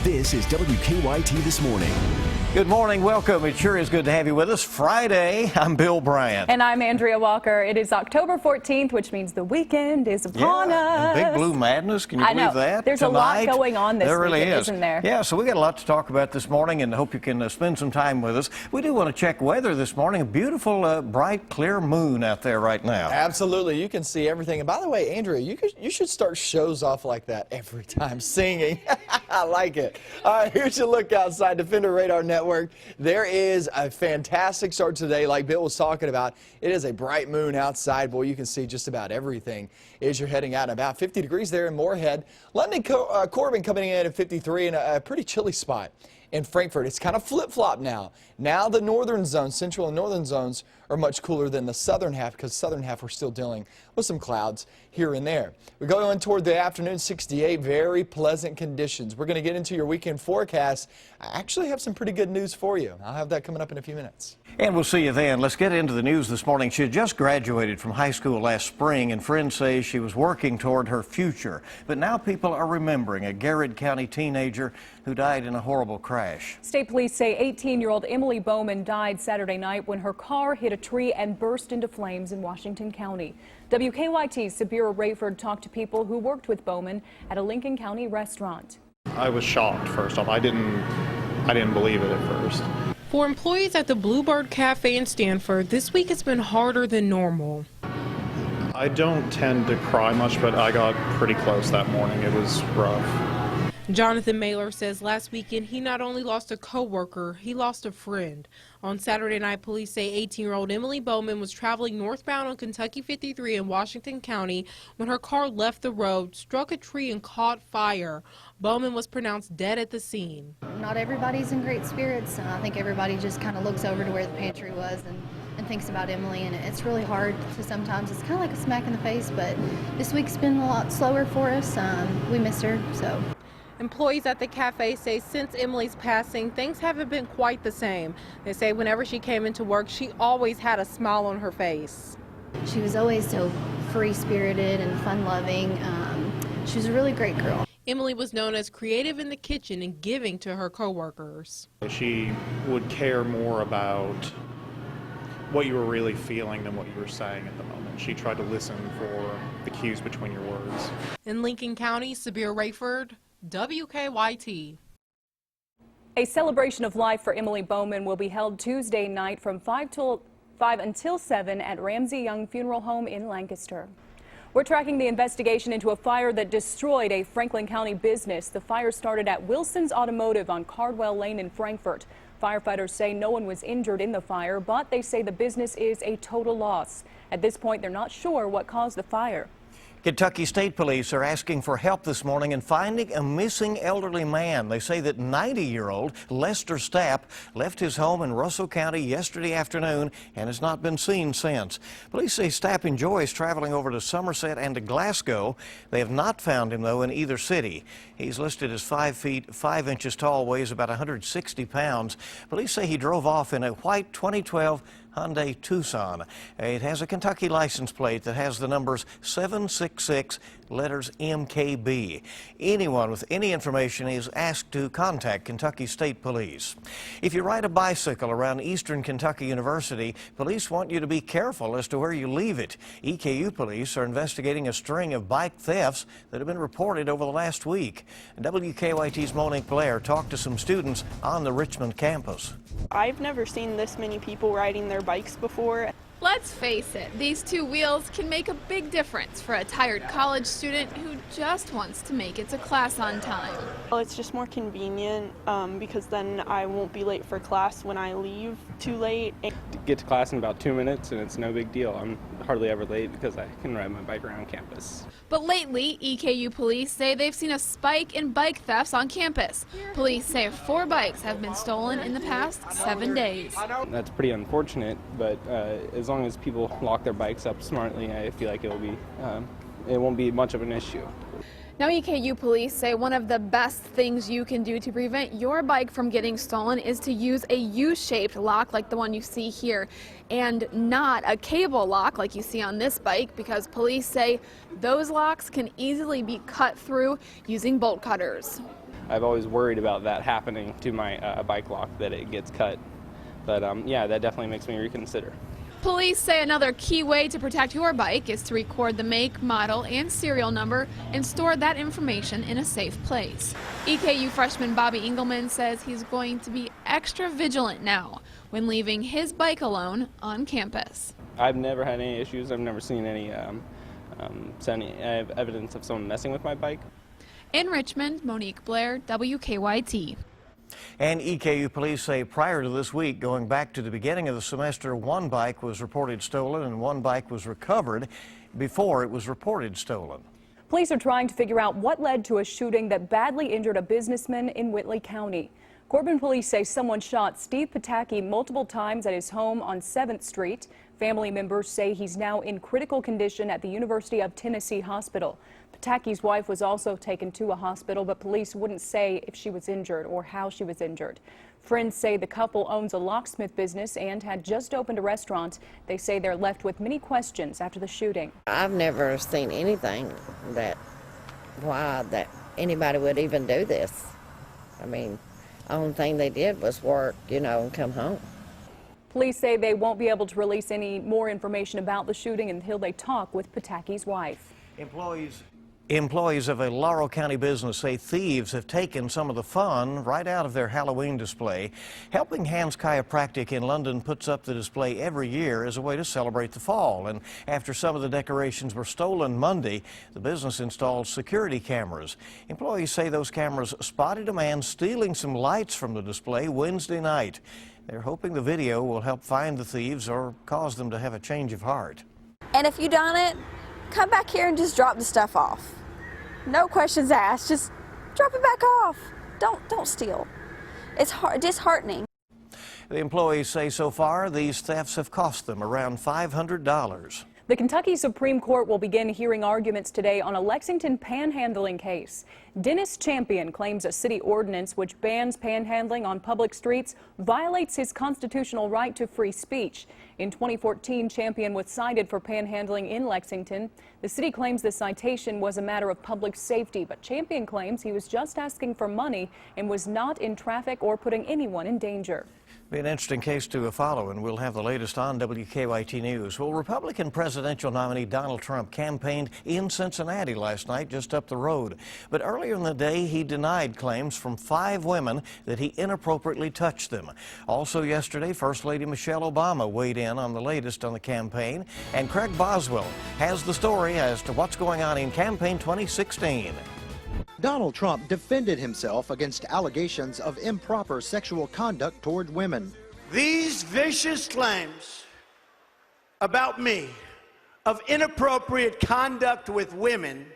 This is WKYT This Morning. Good morning. Welcome. It sure is good to have you with us. Friday, I'm Bill Bryant. And I'm Andrea Walker. It is October 14th, which means the weekend is upon us. Big Blue Madness. Can you believe that? There's Tonight, a lot going on this weekend, isn't there? Yeah, so we got a lot to talk about this morning and hope you can spend some time with us. We do want to check weather this morning. A beautiful, bright, clear moon out there right now. Absolutely. You can see everything. And by the way, Andrea, you should start shows off like that every time, singing. I like it. All right, here's your look outside Defender Radar Network. There is a fantastic start today, like Bill was talking about. It is a bright moon outside. Boy, you can see just about everything as you're heading out. About 50 degrees there in Moorhead. London, Corbin coming in at 53 in a pretty chilly spot. In Frankfurt, it's kind of flip-flop now. Now the northern zone, central and northern zones are much cooler than the southern half because southern half we're still dealing with some clouds here and there. We go on toward the afternoon, 68, very pleasant conditions. We're going to get into your weekend forecast. I actually have some pretty good news for you. I'll have that coming up in a few minutes. And we'll see you then. Let's get into the news this morning. She had just graduated from high school last spring, and friends say she was working toward her future. But now people are remembering a Garrett County teenager who died in a horrible crash. State police say 18-year-old Emily Bowman died Saturday night when her car hit a tree and burst into flames in Washington County. WKYT's Sabira Rayford talked to people who worked with Bowman at a Lincoln County restaurant. I was shocked, first off. I didn't believe it at first. For employees at the Bluebird Cafe in Stanford, this week has been harder than normal. I don't tend to cry much, but I got pretty close that morning. It was rough. Jonathan Mailer says last weekend he not only lost a co-worker, he lost a friend. On Saturday night, police say 18-year-old Emily Bowman was traveling northbound on Kentucky 53 in Washington County when her car left the road, struck a tree, and caught fire. Bowman was pronounced dead at the scene. Not everybody's in great spirits. I think everybody just kind of looks over to where the pantry was and thinks about Emily, and it's really hard to sometimes. It's kind of like a smack in the face, but this week's been a lot slower for us. We miss her, so. Employees at the cafe say since Emily's passing, things haven't been quite the same. They say whenever she came into work, she always had a smile on her face. She was always so free-spirited and fun-loving. She was a really great girl. Emily was known as creative in the kitchen and giving to her coworkers. She would care more about what you were really feeling than what you were saying at the moment. She tried to listen for the cues between your words. In Lincoln County, Sabira Rayford, WKYT. A celebration of life for Emily Bowman will be held Tuesday night from 5 until 7 at Ramsey Young Funeral Home in Lancaster. We're tracking the investigation into a fire that destroyed a Franklin County business. The fire started at Wilson's Automotive on Cardwell Lane in Frankfurt. Firefighters say no one was injured in the fire, but they say the business is a total loss. At this point, they're not sure what caused the fire. Kentucky State Police are asking for help this morning in finding a missing elderly man. They say that 90-year-old Lester Stapp left his home in Russell County yesterday afternoon and has not been seen since. Police say Stapp enjoys traveling over to Somerset and to Glasgow. They have not found him, though, in either city. He's listed as 5 feet 5 inches tall, weighs about 160 pounds. Police say he drove off in a white 2012 Hyundai Tucson. It has a Kentucky license plate that has the numbers 766, letters MKB. Anyone with any information is asked to contact Kentucky State Police. If you ride a bicycle around Eastern Kentucky University, police want you to be careful as to where you leave it. EKU police are investigating a string of bike thefts that have been reported over the last week. WKYT's Monique Blair talked to some students on the Richmond campus. I've never seen this many people riding their bikes before. Let's face it, these two wheels can make a big difference for a tired college student who just wants to make it to class on time. Well, it's just more convenient because then I won't be late for class when I leave too late. Get to class in about 2 minutes and it's no big deal. I'm hardly ever late because I can ride my bike around campus. But lately, EKU police say they've seen a spike in bike thefts on campus. Police say 4 bikes have been stolen in the past 7 days. That's pretty unfortunate, but as long as people lock their bikes up smartly, I feel like it won't be much of an issue. Now EKU police say one of the best things you can do to prevent your bike from getting stolen is to use a U-shaped lock like the one you see here, and not a cable lock like you see on this bike, because police say those locks can easily be cut through using bolt cutters. I've always worried about that happening to my bike lock, that it gets cut. But yeah, that definitely makes me reconsider. Police say another key way to protect your bike is to record the make, model, and serial number and store that information in a safe place. EKU freshman Bobby Engelman says he's going to be extra vigilant now when leaving his bike alone on campus. I've never had any issues. I've never seen any evidence of someone messing with my bike. In Richmond, Monique Blair, WKYT. And EKU police say prior to this week, going back to the beginning of the semester, one bike was reported stolen and one bike was recovered before it was reported stolen. Police are trying to figure out what led to a shooting that badly injured a businessman in Whitley County. Corbin police say someone shot Steve Pataki multiple times at his home on 7th Street. Family members say he's now in critical condition at the University of Tennessee Hospital. Pataki's wife was also taken to a hospital, but police wouldn't say if she was injured or how she was injured. Friends say the couple owns a locksmith business and had just opened a restaurant. They say they're left with many questions after the shooting. I've never seen anything why anybody would even do this. I mean, the only thing they did was work, and come home. Police say they won't be able to release any more information about the shooting until they talk with Pataki's wife. Employees of a Laurel County business say thieves have taken some of the fun right out of their Halloween display. Helping Hands Chiropractic in London puts up the display every year as a way to celebrate the fall. And after some of the decorations were stolen Monday, the business installed security cameras. Employees say those cameras spotted a man stealing some lights from the display Wednesday night. They're hoping the video will help find the thieves or cause them to have a change of heart. And if you done it, come back here and just drop the stuff off. No questions asked, just drop it back off. Don't steal. It's disheartening. The employees say so far these thefts have cost them around $500. The Kentucky Supreme Court will begin hearing arguments today on a Lexington panhandling case. Dennis Champion claims a city ordinance which bans panhandling on public streets violates his constitutional right to free speech. In 2014, Champion was cited for panhandling in Lexington. The city claims the citation was a matter of public safety, but Champion claims he was just asking for money and was not in traffic or putting anyone in danger. Be an interesting case to follow, and we'll have the latest on WKYT News. Well, Republican presidential nominee Donald Trump campaigned in Cincinnati last night, just up the road. But earlier in the day, he denied claims from 5 women that he inappropriately touched them. Also yesterday, First Lady Michelle Obama weighed in on the latest on the campaign, and Craig Boswell has the story as to what's going on in campaign 2016. Donald Trump defended himself against allegations of improper sexual conduct toward women. These vicious claims about me of inappropriate conduct with women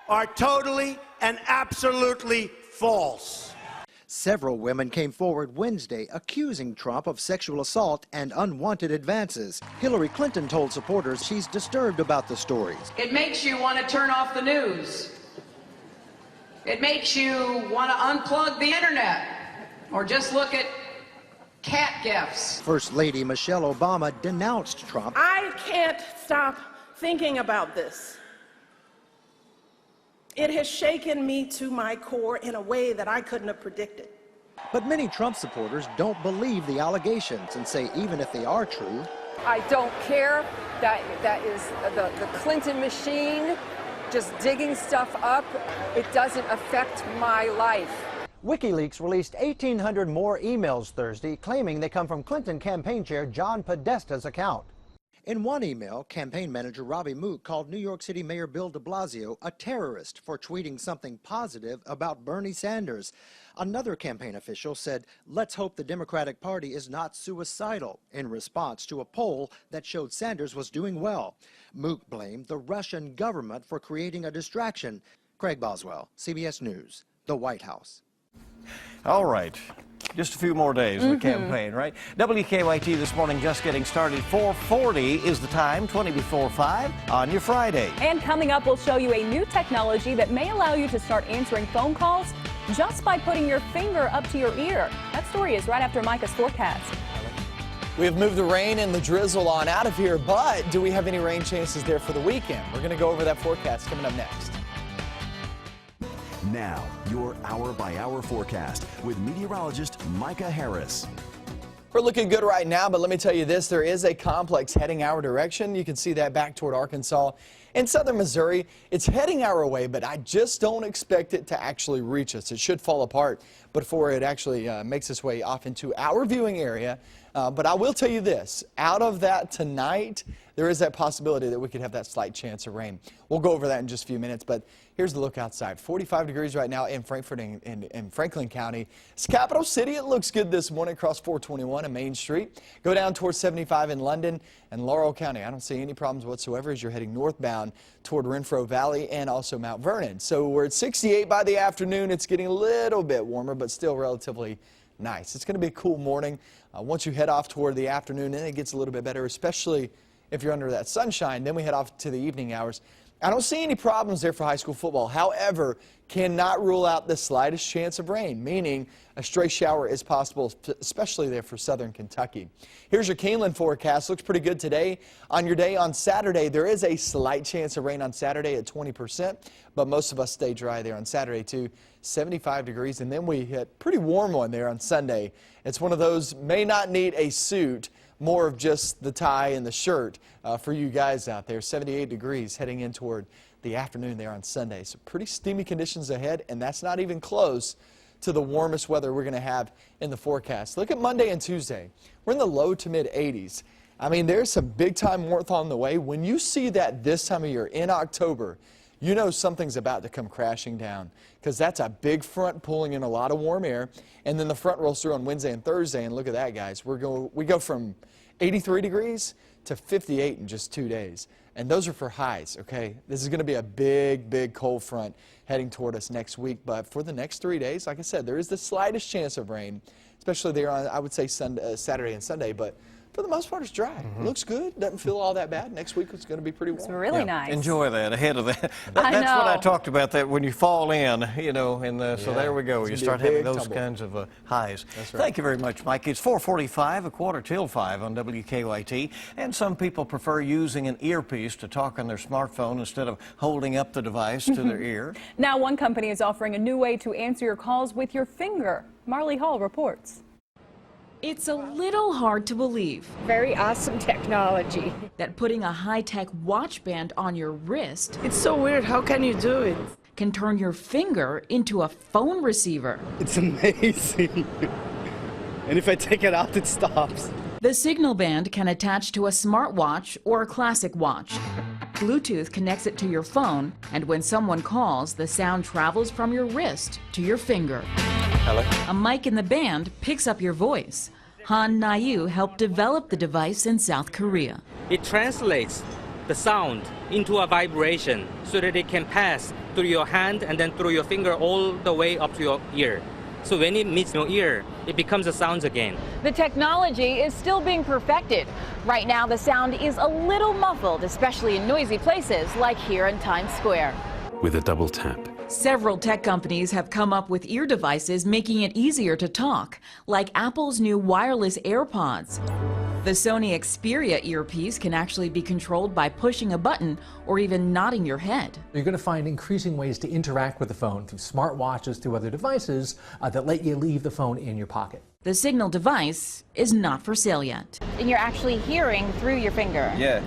are totally and absolutely false. Several women came forward Wednesday accusing Trump of sexual assault and unwanted advances. Hillary Clinton told supporters she's disturbed about the stories. It makes you want to turn off the news. It makes you want to unplug the internet or just look at cat gifs. First Lady Michelle Obama denounced Trump. I can't stop thinking about this. It has shaken me to my core in a way that I couldn't have predicted. But many Trump supporters don't believe the allegations and say even if they are true. I don't care. That is the Clinton machine. Just digging stuff up, it doesn't affect my life. WikiLeaks released 1,800 more emails Thursday claiming they come from Clinton campaign chair John Podesta's account. In one email, campaign manager Robbie Mook called New York City Mayor Bill de Blasio a terrorist for tweeting something positive about Bernie Sanders. Another campaign official said, "Let's hope the Democratic Party is not suicidal," in response to a poll that showed Sanders was doing well. Mook blamed the Russian government for creating a distraction. Craig Boswell, CBS News, the White House. All right. Just a few more days of the campaign, right? WKYT this morning just getting started. 4:40 is the time, 20 before 5 on your Friday. And coming up, we'll show you a new technology that may allow you to start answering phone calls just by putting your finger up to your ear. That story is right after Micah's forecast. We have moved the rain and the drizzle on out of here, but do we have any rain chances there for the weekend? We're going to go over that forecast coming up next. Now, your hour-by-hour forecast with meteorologist Micah Harris. We're looking good right now, but let me tell you this, there is a complex heading our direction. You can see that back toward Arkansas and southern Missouri. It's heading our way, but I just don't expect it to actually reach us. It should fall apart before it actually makes its way off into our viewing area. But I will tell you this, out of that tonight, there is that possibility that we could have that slight chance of rain. We'll go over that in just a few minutes, but here's the look outside. 45 degrees right now in Frankfort and Franklin County. It's capital city. It looks good this morning across 421 and Main Street. Go down towards 75 in London and Laurel County. I don't see any problems whatsoever as you're heading northbound toward Renfro Valley and also Mount Vernon. So we're at 68 by the afternoon. It's getting a little bit warmer, but still relatively nice. It's going to be a cool morning. Once you head off toward the afternoon, then it gets a little bit better, especially if you're under that sunshine. Then we head off to the evening hours. I don't see any problems there for high school football. However, cannot rule out the slightest chance of rain, meaning a stray shower is possible, especially there for southern Kentucky. Here's your Keeneland forecast. Looks pretty good today. On your day on Saturday, there is a slight chance of rain on Saturday at 20%, but most of us stay dry there on Saturday too. 75 degrees, and then we hit pretty warm one there on Sunday. It's one of those may not need a suit, more of just the tie and the shirt for you guys out there. 78 degrees heading in toward the afternoon there on Sunday. So pretty steamy conditions ahead, and that's not even close to the warmest weather we're going to have in the forecast. Look at Monday and Tuesday. We're in the low to mid 80s. I mean, there's some big time warmth on the way. When you see that this time of year in October, you know something's about to come crashing down, because that's a big front pulling in a lot of warm air, and then the front rolls through on Wednesday and Thursday, and look at that, guys. We go from 83 degrees to 58 in just 2 days, and those are for highs, okay? This is going to be a big, big cold front heading toward us next week, but for the next 3 days, like I said, there is the slightest chance of rain, especially there on, I would say, Saturday and Sunday, but for the most part, it's dry. Looks good. Doesn't feel all that bad. Next week, it's going to be pretty warm. It's really nice. Enjoy that ahead of that. That's what I talked about, that when you fall in, you know, and so there we go. You start having those kinds of highs. That's right. Thank you very much, Mike. It's 4:45, a quarter till 5 on WKYT, and some people prefer using an earpiece to talk on their smartphone instead of holding up the device to their ear. Now, one company is offering a new way to answer your calls with your finger. Marley Hall reports. It's a little hard to believe. Very awesome technology. That putting a high-tech watch band on your wrist. It's so weird. How can you do it? Can turn your finger into a phone receiver. It's amazing. And if I take it out, it stops. The signal band can attach to a smartwatch or a classic watch. Bluetooth connects it to your phone, and when someone calls, the sound travels from your wrist to your finger. Hello? A mic in the band picks up your voice. Han Nayu helped develop the device in South Korea. It translates the sound into a vibration so that it can pass through your hand and then through your finger all the way up to your ear. So when it meets your ear, it becomes a sound again. The technology is still being perfected. Right now, the sound is a little muffled, especially in noisy places like here in Times Square. With a double tap. Several tech companies have come up with ear devices making it easier to talk, like Apple's new wireless AirPods. The Sony Xperia earpiece can actually be controlled by pushing a button or even nodding your head. You're going to find increasing ways to interact with the phone through smartwatches, through other devices that let you leave the phone in your pocket. The Signal device is not for sale yet. And you're actually hearing through your finger. Yeah,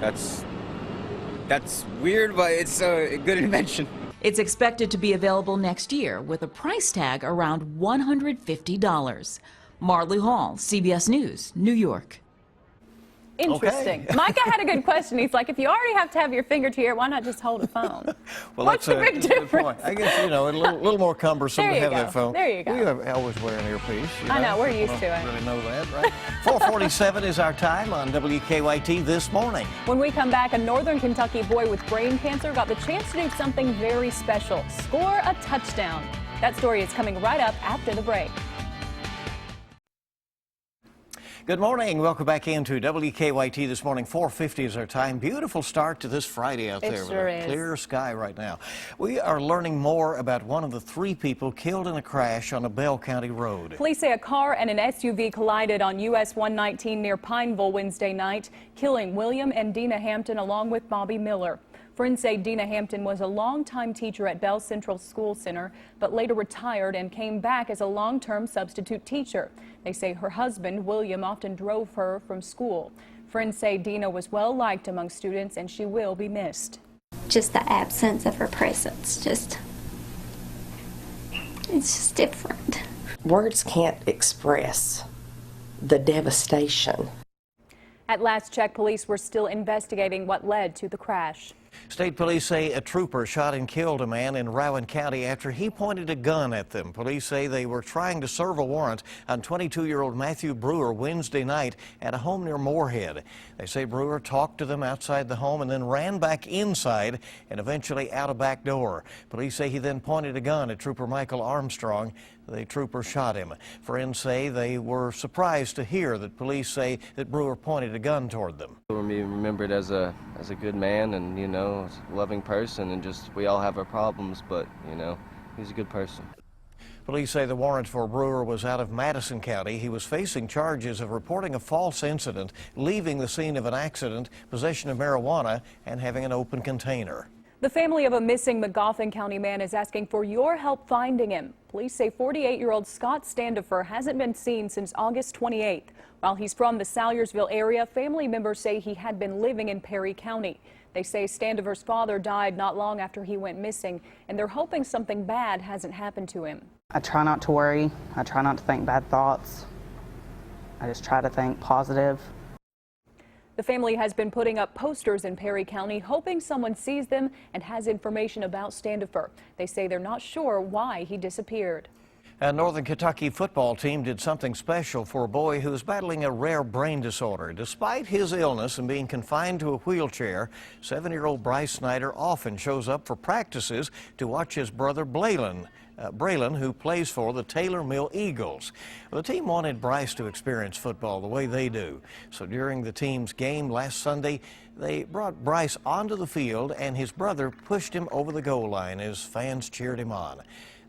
that's weird, but it's a good invention. It's expected to be available next year with a price tag around $150. Marley Hall, CBS News, New York. Interesting. Okay. Micah had a good question. He's like, if you already have to have your finger to your ear, why not just hold a phone? Well, What's the big difference? I guess, you know, a little more cumbersome to have that phone. There you go. We always wear an earpiece. I know, we're used to it. Really know that, right? 4:47 is our time on WKYT this morning. When we come back, a northern Kentucky boy with brain cancer got the chance to do something very special, score a touchdown. That story is coming right up after the break. Good morning. Welcome back into WKYT this morning. 4:50 is our time. Beautiful start to this Friday out there. It sure with a clear sky right now. We are learning more about one of the 3 people killed in a crash on a Bell County road. Police say a car and an SUV collided on US 119 near Pineville Wednesday night, killing William and Dina Hampton along with Bobby Miller. Friends say Dina Hampton was a longtime teacher at Bell Central School Center, but later retired and came back as a long-term substitute teacher. They say her husband, William, often drove her from school. Friends say Dina was well liked among students and she will be missed. Just the absence of her presence, it's just different. Words can't express the devastation. At last check, police were still investigating what led to the crash. State police say a trooper shot and killed a man in Rowan County after he pointed a gun at them. Police say they were trying to serve a warrant on 22-year-old Matthew Brewer Wednesday night at a home near Moorhead. They say Brewer talked to them outside the home and then ran back inside and eventually out a back door. Police say he then pointed a gun at Trooper Michael Armstrong. The trooper shot him. Friends say they were surprised to hear that police say that Brewer pointed a gun toward them. He'll be remembered as a good man and, you know, a loving person, and just we all have our problems, but, you know, he's a good person. Police say the warrant for Brewer was out of Madison County. He was facing charges of reporting a false incident, leaving the scene of an accident, possession of marijuana, and having an open container. The family of a missing Magoffin County man is asking for your help finding him. Police say 48-year-old Scott Standifer hasn't been seen since August 28th. While he's from the Salyersville area, family members say he had been living in Perry County. They say Standifer's father died not long after he went missing, and they're hoping something bad hasn't happened to him. I try not to worry. I try not to think bad thoughts. I just try to think positive. The family has been putting up posters in Perry County, hoping someone sees them and has information about Standifer. They say they're not sure why he disappeared. A Northern Kentucky football team did something special for a boy who is battling a rare brain disorder. Despite his illness and being confined to a wheelchair, 7-year-old Bryce Snyder often shows up for practices to watch his brother Braylon, who plays for the Taylor Mill Eagles. Well, the team wanted Bryce to experience football the way they do. So during the team's game last Sunday, they brought Bryce onto the field and his brother pushed him over the goal line as fans cheered him on.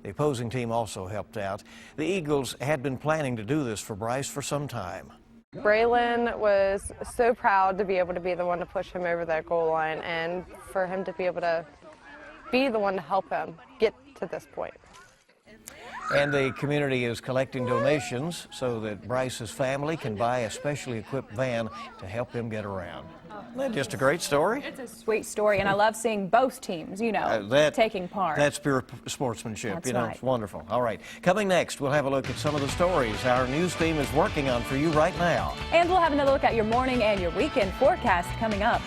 The opposing team also helped out. The Eagles had been planning to do this for Bryce for some time. Braylon was so proud to be able to be the one to push him over that goal line and for him to be able to be the one to help him get to this point. And the community is collecting donations so that Bryce's family can buy a specially equipped van to help him get around. Isn't that just a great story? It's a sweet story, and I love seeing both teams, you know, taking part. That's pure sportsmanship. That's you know, right. It's wonderful. All right. Coming next, we'll have a look at some of the stories our news team is working on for you right now. And we'll have another look at your morning and your weekend forecast coming up.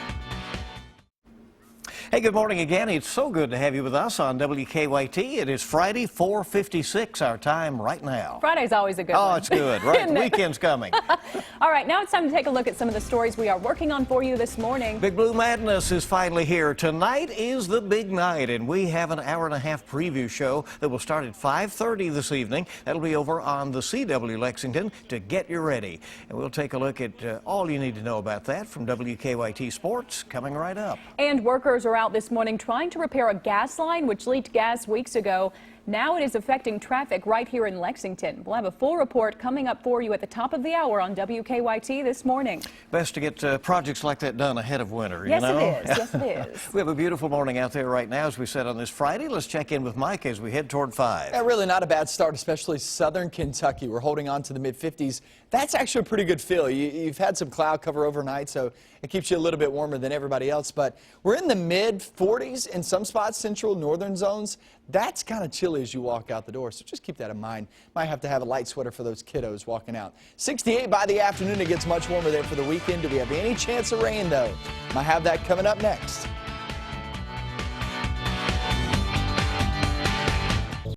Hey, good morning again. It's so good to have you with us on WKYT. It is Friday, 4:56, our time right now. Friday's always a good one. Oh, it's good, right? The weekend's coming. All right, now it's time to take a look at some of the stories we are working on for you this morning. Big Blue Madness is finally here. Tonight is the big night, and we have an hour-and-a-half preview show that will start at 5:30 this evening. That'll be over on the CW Lexington to get you ready. And we'll take a look at all you need to know about that from WKYT Sports coming right up. And workers are out this morning trying to repair a gas line which leaked gas weeks ago. Now it is affecting traffic right here in Lexington. We'll have a full report coming up for you at the top of the hour on WKYT this morning. Best to get projects like that done ahead of winter, Yes, you know? it is. Yes, it is. We have a beautiful morning out there right now, as we said on this Friday. Let's check in with Mike as we head toward 5. Yeah, really not a bad start, especially southern Kentucky. We're holding on to the mid-50s. That's actually a pretty good feel. You've had some cloud cover overnight, so it keeps you a little bit warmer than everybody else. But we're in the mid-40s in some spots, central, northern zones. That's kind of chilly as you walk out the door, so just keep that in mind. Might have to have a light sweater for those kiddos walking out. 68 by the afternoon. It gets much warmer there for the weekend. Do we have any chance of rain, though? Might have that coming up next.